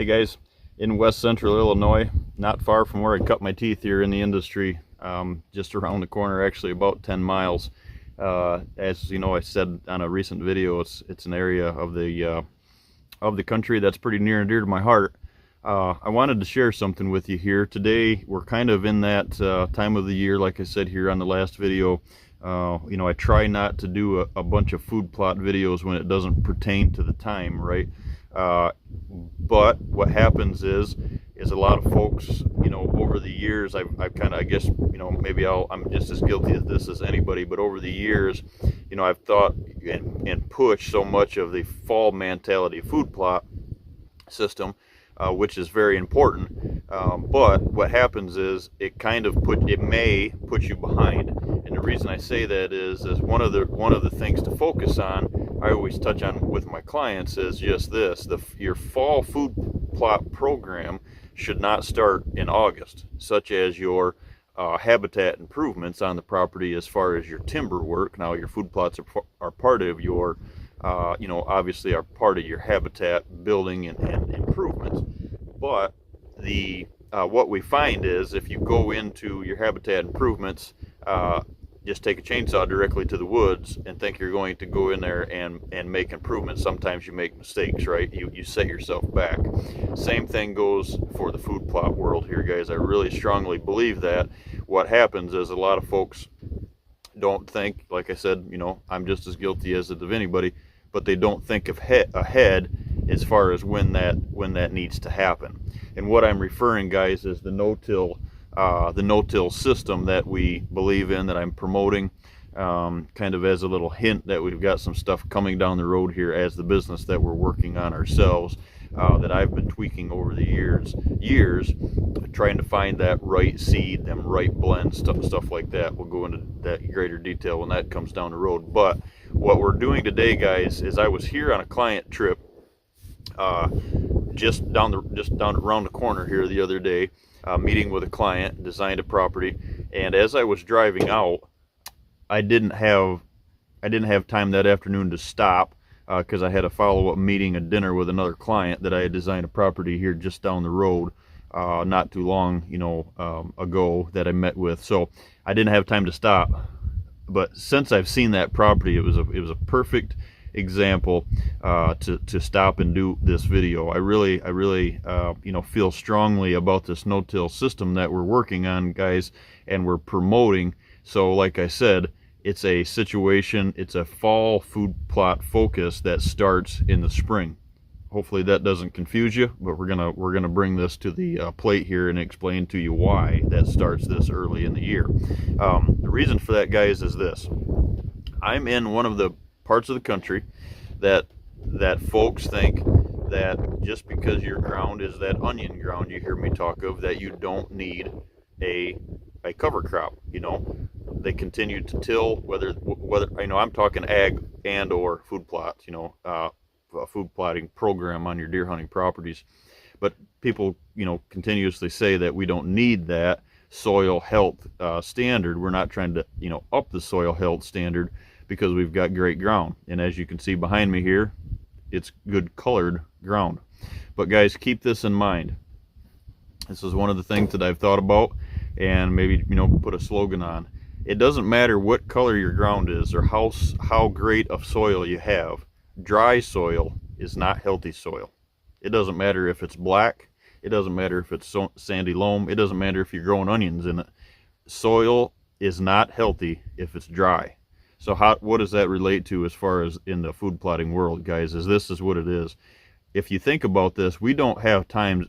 Hey guys, in west central Illinois, not far from where I cut my teeth here in the industry, just around the corner, actually about 10 miles. As you know, I said on a recent video, it's an area of the country that's pretty near and dear to my heart. I wanted to share something with you here today. We're kind of in that time of the year, like I said here on the last video. You know, I try not to do a bunch of food plot videos when it doesn't pertain to the time, right? But what happens is a lot of folks, you know, over the years, I've kind of, I guess, you know, maybe I'm just as guilty of this as anybody, but over the years, you know, I've thought and pushed so much of the fall mentality food plot system, which is very important. But what happens is it may put you behind. And the reason I say that is one of the things to focus on, I always touch on with my clients, is just this: your fall food plot program should not start in August, such as your habitat improvements on the property as far as your timber work. Now, your food plots are part of your, you know, obviously are part of your habitat building and improvements. But what we find is if you go into your habitat improvements, just take a chainsaw directly to the woods and think you're going to go in there and make improvements. Sometimes you make mistakes, right? You set yourself back. Same thing goes for the food plot world here, guys. I really strongly believe that. What happens is a lot of folks don't think, like I said, you know, I'm just as guilty as of anybody, but they don't think ahead as far as when that needs to happen. And what I'm referring, guys, is the no-till system that we believe in, that I'm promoting, kind of as a little hint that we've got some stuff coming down the road here as the business that we're working on ourselves, that I've been tweaking over the years, trying to find that right seed, them right blends, stuff like that. We'll go into that in greater detail when that comes down the road. But what we're doing today, guys, is I was here on a client trip, just around the corner here the other day, meeting with a client, designed a property, and as I was driving out, I didn't have time that afternoon to stop, because I had a follow-up meeting, a dinner with another client that I had designed a property here just down the road, not too long, you know, ago, that I met with. So I didn't have time to stop. But since I've seen that property, it was a perfect example to stop and do this video. I really you know, feel strongly about this no-till system that we're working on, guys, and we're promoting. So like I said, it's a situation, it's a fall food plot focus that starts in the spring. Hopefully that doesn't confuse you, but we're gonna bring this to the plate here and explain to you why that starts this early in the year. The reason for that, guys, is this: I'm in one of the parts of the country that folks think that just because your ground is that onion ground you hear me talk of, that you don't need a cover crop. You know, they continue to till, whether you know, I'm talking ag and or food plots, you know, a food plotting program on your deer hunting properties. But people, you know, continuously say that we don't need that soil health standard. We're not trying to, you know, up the soil health standard, because we've got great ground. And as you can see behind me here, it's good colored ground. But guys, keep this in mind. This is one of the things that I've thought about, and maybe, you know, put a slogan on. It doesn't matter what color your ground is or how great of soil you have. Dry soil is not healthy soil. It doesn't matter if it's black. It doesn't matter if it's sandy loam. It doesn't matter if you're growing onions in it. Soil is not healthy if it's dry. So what does that relate to as far as in the food plotting world, guys? This is what it is. If you think about this, we don't have time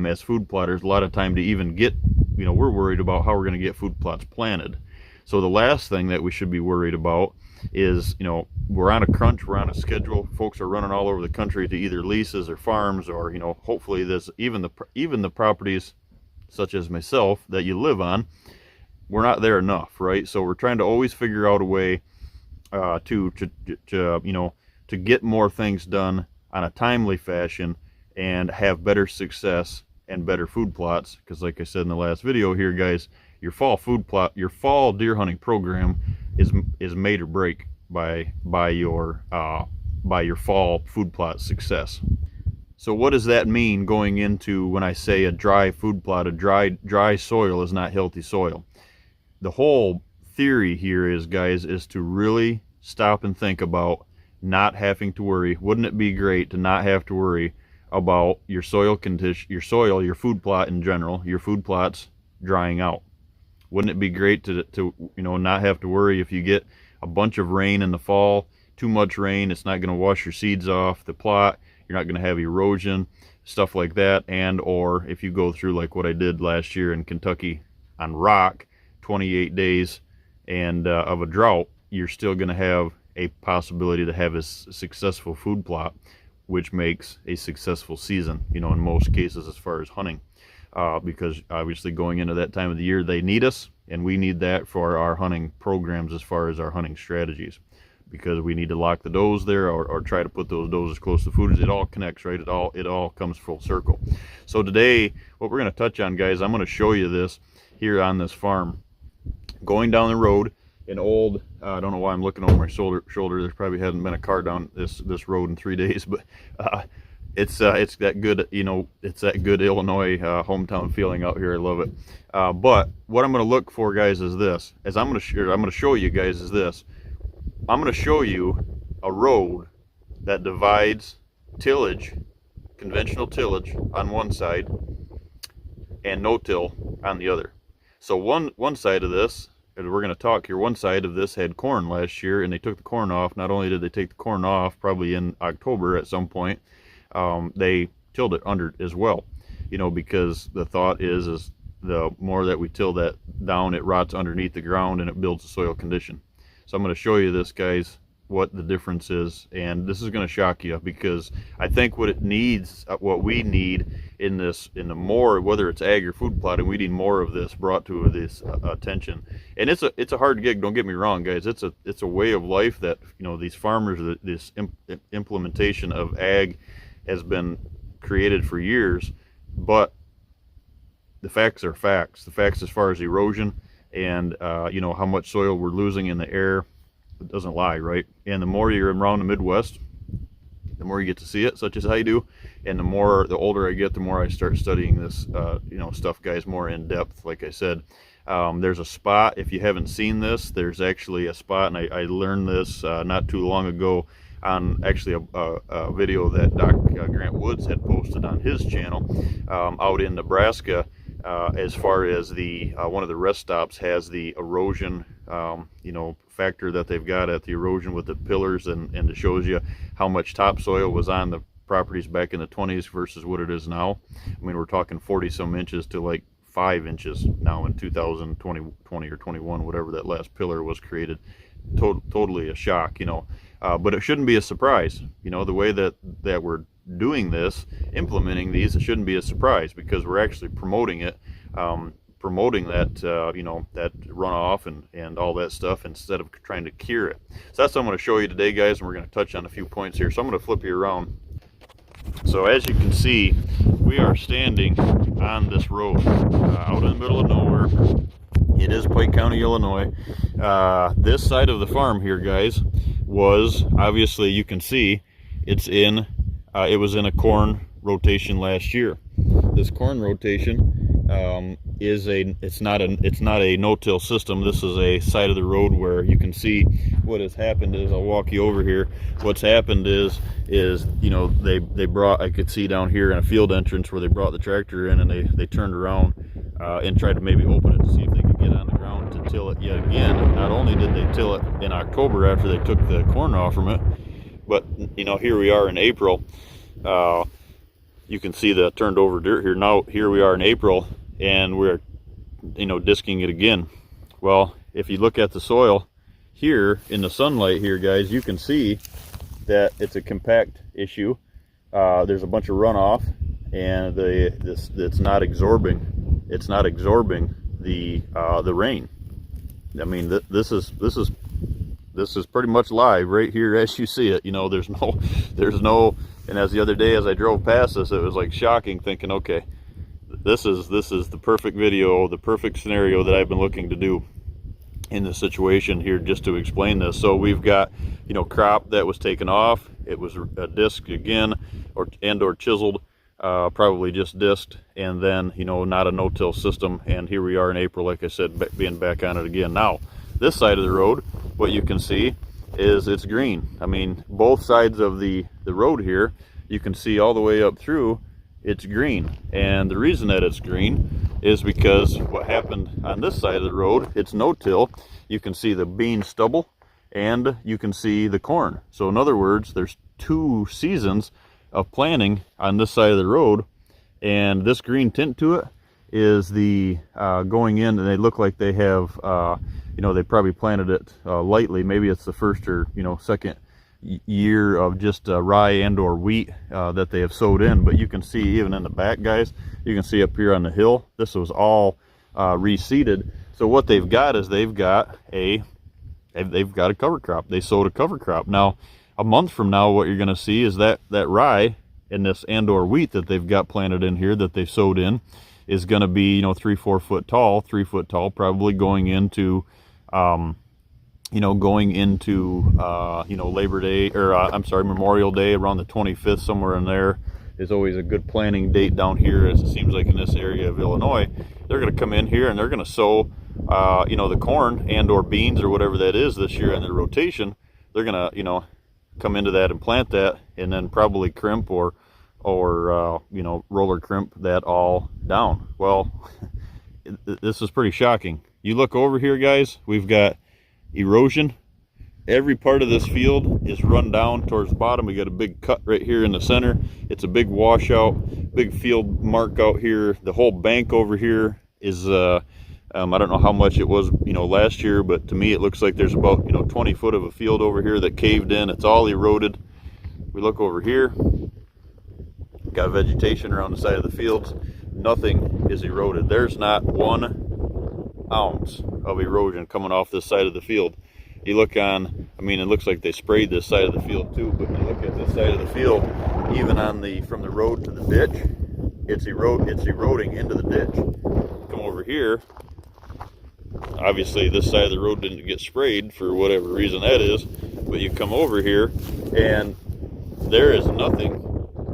as food plotters, a lot of time to even get, you know, we're worried about how we're going to get food plots planted. So the last thing that we should be worried about is, you know, we're on a crunch, we're on a schedule. Folks are running all over the country to either leases or farms, or, you know, hopefully there's even the properties such as myself that you live on. We're not there enough, right? So we're trying to always figure out a way to you know, to get more things done on a timely fashion and have better success and better food plots. Because like I said in the last video here, guys, your fall deer hunting program is made or break by your fall food plot success. So what does that mean going into when I say a dry food plot? A dry soil is not healthy soil. The whole theory here is, guys, is to really stop and think about not having to worry. Wouldn't it be great to not have to worry about your soil condition, your food plot in general, your food plots drying out? Wouldn't it be great to not have to worry if you get a bunch of rain in the fall, too much rain, it's not going to wash your seeds off the plot, you're not going to have erosion, stuff like that. And or if you go through like what I did last year in Kentucky on rock, 28 days and of a drought, you're still going to have a possibility to have a successful food plot, which makes a successful season, in most cases as far as hunting. Because obviously going into that time of the year, they need us, and we need that for our hunting programs as far as our hunting strategies, because we need to lock the does there, or try to put those does as close to food as it all connects, right? It all comes full circle. So today, what we're going to touch on, guys, I'm going to show you this here on this farm. Going down the road, an old, I don't know why I'm looking over my shoulder. There probably hasn't been a car down this road in 3 days, but it's that good, it's that good Illinois hometown feeling out here. I love it. But what I'm going to look for, guys, is this. I'm going to show you guys is this. I'm going to show you a road that divides tillage, conventional tillage on one side, and no-till on the other. So one side of this, and we're going to talk here, one side of this had corn last year, and they took the corn off. Not only did they take the corn off, probably in October at some point, they tilled it under as well, because the thought is the more that we till that down, it rots underneath the ground and it builds a soil condition. So I'm going to show you this, guys, what the difference is, and this is going to shock you, because I think what we need in the more, whether it's ag or food plotting, we need more of this brought to this attention. And it's a hard gig, don't get me wrong, guys. It's a way of life that these farmers, this implementation of ag has been created for years, but the facts are facts. The facts as far as erosion and how much soil we're losing in the air, it doesn't lie, right? And the more you're around the Midwest, the more you get to see it, such as I do, and the older I get, the more I start studying this stuff, guys, more in depth. Like I said, there's a spot, if you haven't seen this, there's actually a spot, and I learned this not too long ago on actually a video that Doc Grant Woods had posted on his channel out in Nebraska. As far as the one of the rest stops has the erosion factor that they've got at the erosion with the pillars, and it shows you how much topsoil was on the properties back in the 20s versus what it is now. I mean, we're talking 40 some inches to like 5 inches now in 2020 or 21, whatever that last pillar was created. Totally a shock, but it shouldn't be a surprise. The way that we're doing this, implementing these, it shouldn't be a surprise, because we're actually promoting it, promoting that that runoff and all that stuff, instead of trying to cure it. So that's what I'm going to show you today, guys, and we're going to touch on a few points here. So I'm going to flip you around. So as you can see, we are standing on this road out in the middle of nowhere. It is Pike County, Illinois. This side of the farm here, guys, was obviously, you can see it was in a corn rotation last year. This corn rotation it's not a no-till system. This is a side of the road where you can see what has happened is, I'll walk you over here. What's happened is they brought, I could see down here in a field entrance where they brought the tractor in, and they turned around and tried to maybe open it to see if they could get on the ground to till it yet again. Not only did they till it in October after they took the corn off from it, but here we are in April. You can see the turned over dirt here. Now here we are in April, and we're disking it again. Well, if you look at the soil here in the sunlight here, guys, you can see that it's a compact issue. There's a bunch of runoff, and it's not absorbing. It's not absorbing the rain. I mean, this is pretty much live right here as you see it. There's no. And as the other day, as I drove past this, it was like shocking, thinking, okay, this is the perfect video, the perfect scenario that I've been looking to do. in the situation here just to explain this. So we've got, you know, crop that was taken off. It was a disc again, or chiseled, probably just disced, and then, you know, not a no-till system. And here we are in April, like I said, being back on it again. Now, this side of the road, what you can see is it's green. I mean, both sides of the road here, you can see all the way up through, it's green. And the reason that it's green is because what happened on this side of the road, it's no-till. You can see the bean stubble and you can see the corn. So in other words, there's 2 seasons of planting on this side of the road, and this green tint to it is the going in, and they look like they have, you know, they probably planted it lightly. Maybe it's the first or, you know, second year of just rye and or wheat that they have sowed in. But you can see even in the back, guys, you can see up here on the hill, this was all reseeded. So what they've got is they've got a cover crop. They sowed a cover crop. Now a month from now, what you're going to see is that rye in this and or wheat that they've got planted in here that they've sowed in is going to be, you know, 3-4 foot tall, 3 foot tall, probably going into you know, going into, you know, Labor Day, or I'm sorry, Memorial Day, around the 25th, somewhere in there is always a good planting date down here, as it seems like in this area of Illinois. They're going to come in here and they're going to sow, you know, the corn and or beans or whatever that is this year in their rotation. They're going to, you know, come into that and plant that, and then probably crimp or you know, roller crimp that all down. Well, this is pretty shocking. You look over here, guys, we've got erosion. Every part of this field is run down towards the bottom. We got a big cut right here in the center. It's a big washout, big field mark out here. The whole bank over here is I don't know how much it was, you know, last year, but to me it looks like there's about, you know, 20 foot of a field over here that caved in. It's all eroded. We look over here, got vegetation around the side of the fields. Nothing is eroded. There's not 1 ounce of erosion coming off this side of the field. You look on, I mean, it looks like they sprayed this side of the field too, but you look at this side of the field, even on the, from the road to the ditch, it's eroding into the ditch. Come over here, obviously this side of the road didn't get sprayed for whatever reason that is, but you come over here and there is nothing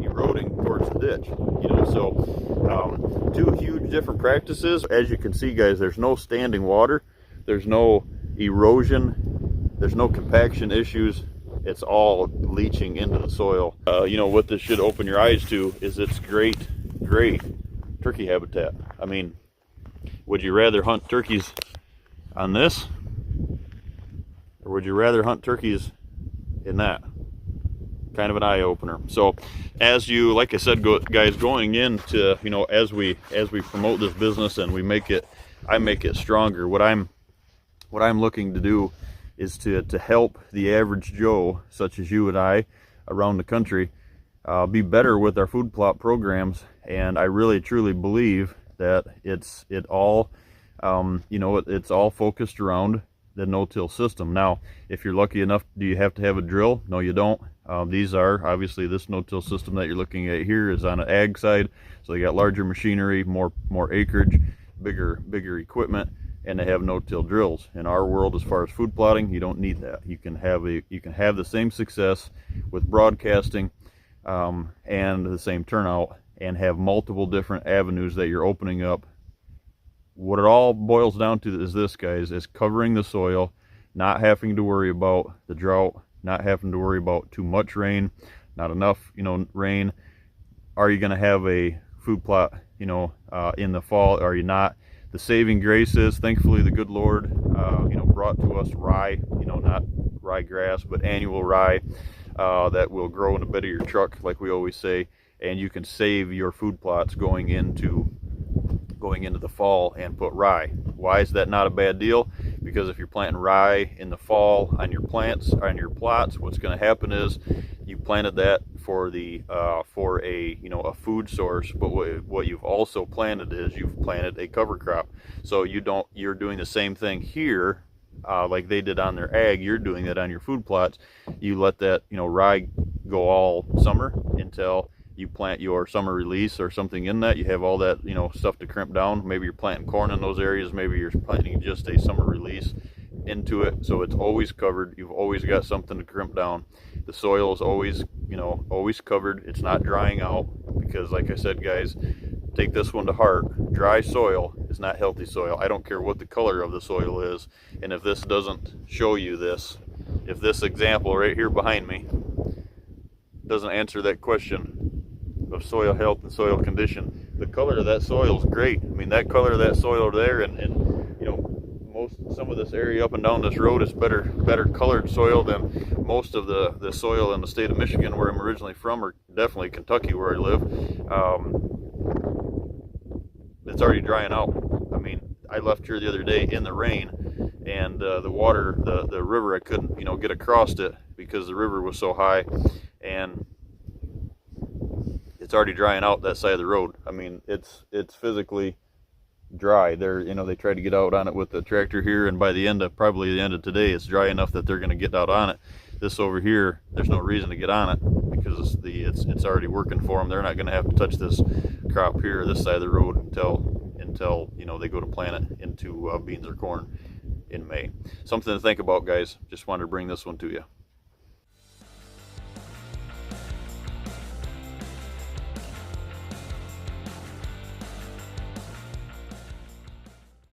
eroding towards the ditch, you know. So 2 huge different practices. As you can see, guys, there's no standing water, there's no erosion, there's no compaction issues. It's all leaching into the soil. You know what this should open your eyes to is it's great turkey habitat. I mean, would you rather hunt turkeys on this, or would you rather hunt turkeys in that? Kind of an eye-opener. So as you, like I said, guys, going into, you know, as we promote this business and I make it stronger, what I'm looking to do is to help the average Joe such as you and I around the country be better with our food plot programs. And I really truly believe that it's all you know, it's all focused around the no-till system. Now, if you're lucky enough, do you have to have a drill? No, you don't. These are, obviously, this no-till system that you're looking at here is on an ag side, so they got larger machinery, more acreage, bigger equipment, and they have no-till drills. In our world, as far as food plotting, you don't need that. You can have the same success with broadcasting and the same turnout, and have multiple different avenues that you're opening up. What it all boils down to is this, guys, is covering the soil, not having to worry about the drought, not having to worry about too much rain, not enough, you know, rain. Are you going to have a food plot, you know, in the fall? Are you not? The saving grace is, thankfully, the good Lord, you know, brought to us rye, you know, not ryegrass, but annual rye that will grow in the bed of your truck, like we always say, and you can save your food plots going into the fall and put rye. Why is that not a bad deal? Because if you're planting rye in the fall on your plants, on your plots, what's going to happen is you planted that for the for a, you know, a food source, but what you've also planted is you've planted a cover crop. So you're doing the same thing here, like they did on their ag. You're doing that on your food plots. You let that, you know, rye go all summer until you plant your summer release or something in that. You have all that, you know, stuff to crimp down. Maybe you're planting corn in those areas. Maybe you're planting just a summer release, into it, so it's always covered. You've always got something to crimp down. The soil is always, you know, always covered. It's not drying out, because like I said, guys, take this one to heart. Dry soil is not healthy soil. I don't care what the color of the soil is, and if this doesn't show you this, if this example right here behind me doesn't answer that question of soil health and soil condition, the color of that soil is great. I mean, that color of that soil there, and you know, some of this area up and down this road is better colored soil than most of the soil in the state of Michigan, where I'm originally from, or definitely Kentucky, where I live. It's already drying out. I mean, I left here the other day in the rain, and the water, the river, I couldn't, you know, get across it because the river was so high, and it's already drying out that side of the road. I mean, it's physically dry. They're, you know, they tried to get out on it with the tractor here, and by the end of, probably the end of today, it's dry enough that they're going to get out on it. This over here, there's no reason to get on it, because it's already working for them. They're not going to have to touch this crop here, this side of the road, until you know, they go to plant it into beans or corn in May. Something to think about, guys. Just wanted to bring this one to you.